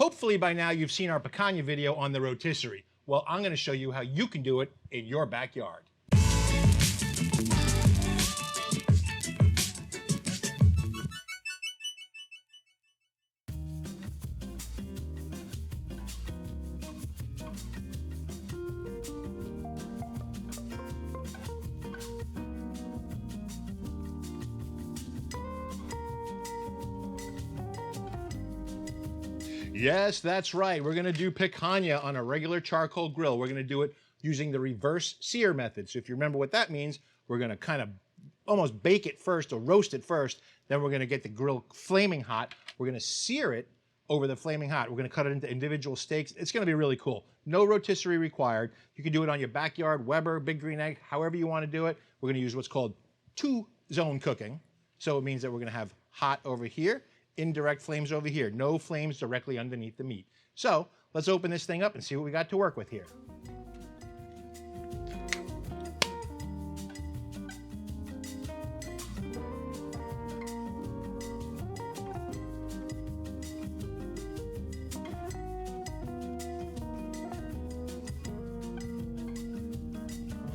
Hopefully by now you've seen our picanha video on the rotisserie. Well, I'm going to show you how you can do it in your backyard. Yes, that's right. We're going to do picanha on a regular charcoal grill. We're going to do it using the reverse sear method. So if you remember what that means, we're going to kind of almost bake it first or roast it first. Then we're going to get the grill flaming hot. We're going to sear it over the flaming hot. We're going to cut it into individual steaks. It's going to be really cool. No rotisserie required. You can do it on your backyard, Weber, Big Green Egg, however you want to do it. We're going to use what's called two-zone cooking. So it means that we're going to have hot over here, indirect flames over here. No flames directly underneath the meat. So let's open this thing up and see what we got to work with here.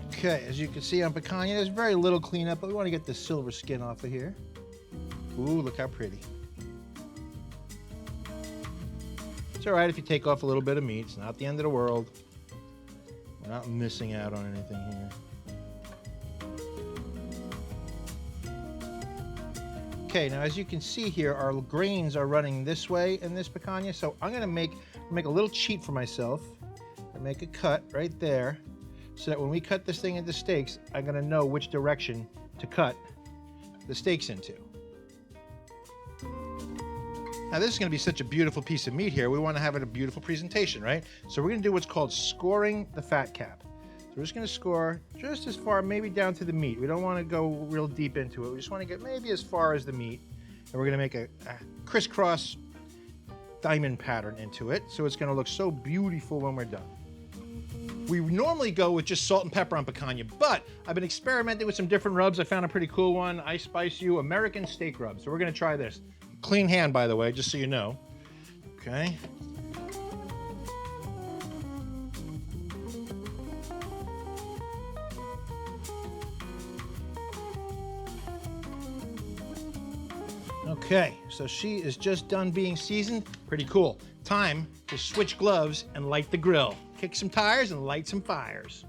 Okay, as you can see on picanha, there's very little cleanup, but we want to get the silver skin off of here. Ooh, look how pretty. It's all right if you take off a little bit of meat. It's not the end of the world. We're not missing out on anything here. Okay, now as you can see here, our grains are running this way in this picanha, so I'm gonna make a little cheat for myself and make a cut right there, so that when we cut this thing into steaks, I'm gonna know which direction to cut the steaks into. Now this is going to be such a beautiful piece of meat here. We want to have it a beautiful presentation, right? So we're going to do what's called scoring the fat cap. So we're just going to score just as far, maybe down to the meat. We don't want to go real deep into it. We just want to get maybe as far as the meat. And we're going to make a crisscross diamond pattern into it. So it's going to look so beautiful when we're done. We normally go with just salt and pepper on picanha, but I've been experimenting with some different rubs. I found a pretty cool one. I Spice You American Steak Rub. So we're going to try this. Clean hand, by the way, just so you know. Okay. Okay, so she is just done being seasoned. Pretty cool. Time to switch gloves and light the grill. Kick some tires and light some fires.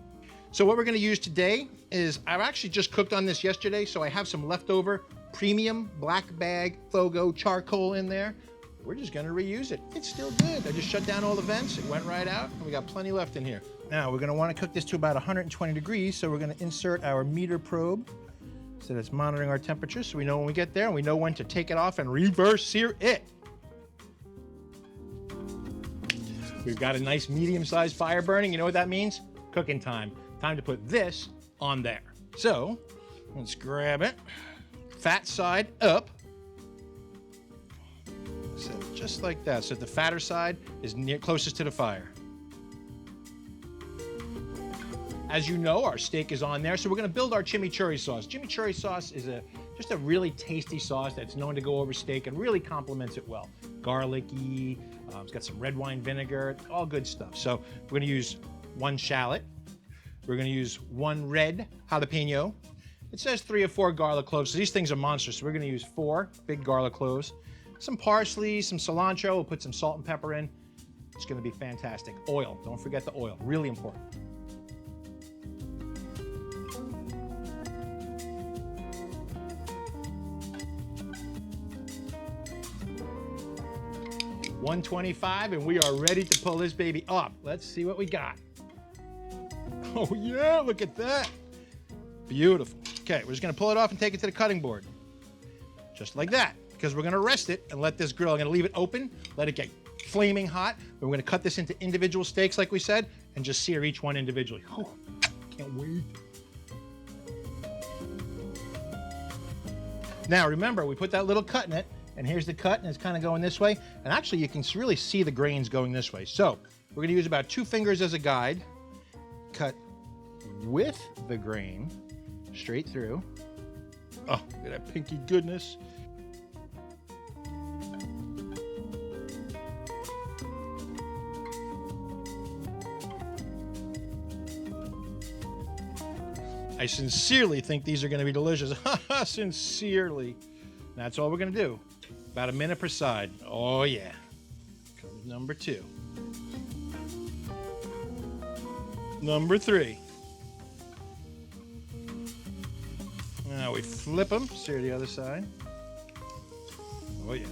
So what we're going to use today is, I've actually just cooked on this yesterday, so I have some leftover premium black bag FOGO charcoal in there. We're just going to reuse it. It's still good. I just shut down all the vents. It went right out, and we got plenty left in here. Now we're going to want to cook this to about 120 degrees, so we're going to insert our meter probe so that it's monitoring our temperature, so we know when we get there and we know when to take it off and reverse sear it. We've got a nice medium-sized fire burning. You know what that means? Cooking time. Time to put this on there. So let's grab it. Fat side up. So just like that. So the fatter side is closest to the fire. As you know, our steak is on there, so we're going to build our chimichurri sauce. Chimichurri sauce is just a really tasty sauce that's known to go over steak and really complements it well. Garlicky, it's got some red wine vinegar, all good stuff. So we're going to use 1 shallot. We're going to use 1 red jalapeno. It says 3 or 4 garlic cloves, so these things are monsters. So we're going to use 4 big garlic cloves, some parsley, some cilantro. We'll put some salt and pepper in. It's going to be fantastic. Oil, don't forget the oil, really important. $125, and we are ready to pull this baby up. Let's see what we got. Oh yeah, look at that. Beautiful. Okay, we're just gonna pull it off and take it to the cutting board. Just like that, because we're gonna rest it and let this grill, I'm gonna leave it open, let it get flaming hot. We're gonna cut this into individual steaks like we said, and just sear each one individually. Oh, can't wait. Now remember, we put that little cut in it, and here's the cut, and it's kind of going this way. And actually, you can really see the grains going this way. So we're going to use about 2 fingers as a guide. Cut with the grain, straight through. Oh, look at that pinky goodness. I sincerely think these are going to be delicious. Sincerely. That's all we're going to do. About a minute per side. Oh, yeah. Comes number 2. Number 3. Now we flip them, sear the other side. Oh yeah.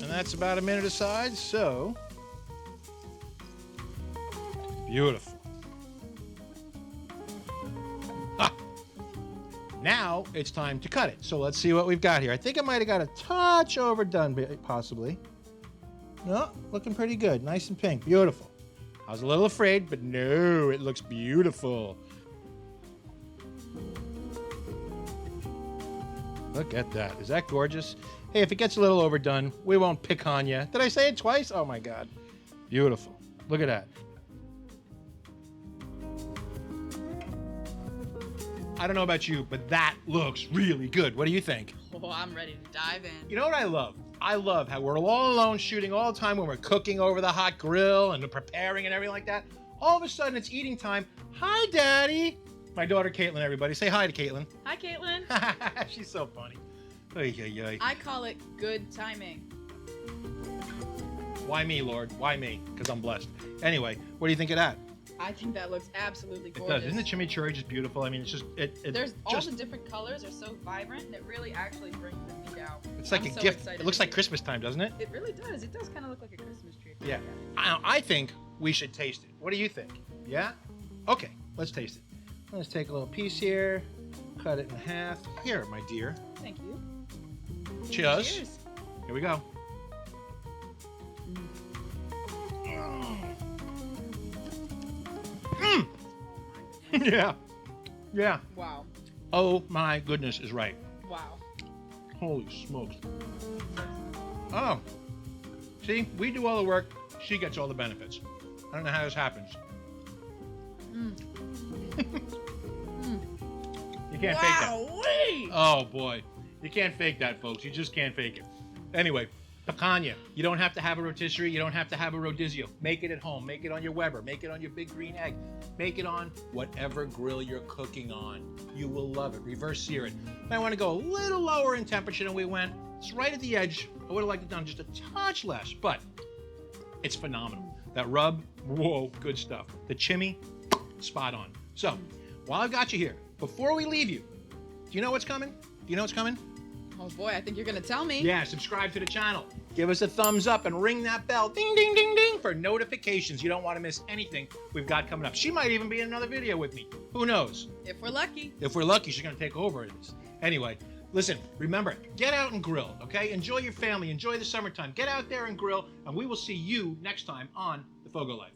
And that's about a minute aside, so beautiful. Now it's time to cut it. So let's see what we've got here. I think I might have got a touch overdone, possibly. No, looking pretty good. Nice and pink. Beautiful. I was a little afraid, but no, it looks beautiful. Look at that. Is that gorgeous? Hey, if it gets a little overdone, we won't picanha. Did I say it twice? Oh my God. Beautiful. Look at that. I don't know about you, but that looks really good. What do you think? Oh, I'm ready to dive in. You know what I love? I love how we're all alone shooting all the time when we're cooking over the hot grill and preparing and everything like that. All of a sudden, it's eating time. Hi, Daddy. My daughter, Caitlin, everybody. Say hi to Caitlin. Hi, Caitlin. She's so funny. Oy, oy, oy. I call it good timing. Why me, Lord? Why me? Because I'm blessed. Anyway, what do you think of that? I think that looks absolutely It gorgeous. does. Isn't the chimichurri just beautiful? I mean, it's just... There's all the different colors are so vibrant, and it really actually brings the meat out. It's like a gift. It looks like Christmas time, doesn't it? It really does. It does kind of look like a Christmas tree. Yeah. I think we should taste it. What do you think? Yeah? Okay, let's taste it. Let's take a little piece here, cut it in half. Here, my dear. Thank you. Cheers. Cheers. Here we go. Yeah. Yeah. Wow. Oh my goodness is right. Wow. Holy smokes. Oh. See, we do all the work. She gets all the benefits. I don't know how this happens. You can't fake that. Wow-wee! Oh boy. You can't fake that, folks. You just can't fake it. Anyway, picanha. You don't have to have a rotisserie. You don't have to have a rodizio. Make it at home. Make it on your Weber. Make it on your big green egg. Make it on whatever grill you're cooking on. You will love it. Reverse sear it. I want to go a little lower in temperature than we went. It's right at the edge. I would have liked it done just a touch less, but it's phenomenal. That rub, whoa, good stuff. The chimmy, spot on. So, while I've got you here, before we leave you, do you know what's coming? Do you know what's coming? Oh boy, I think you're gonna tell me. Yeah, subscribe to the channel. Give us a thumbs up and ring that bell. Ding, ding, ding, ding for notifications. You don't want to miss anything we've got coming up. She might even be in another video with me. Who knows? If we're lucky. If we're lucky, she's going to take over this. Anyway, listen, remember, get out and grill, okay? Enjoy your family. Enjoy the summertime. Get out there and grill, and we will see you next time on The FOGO Life.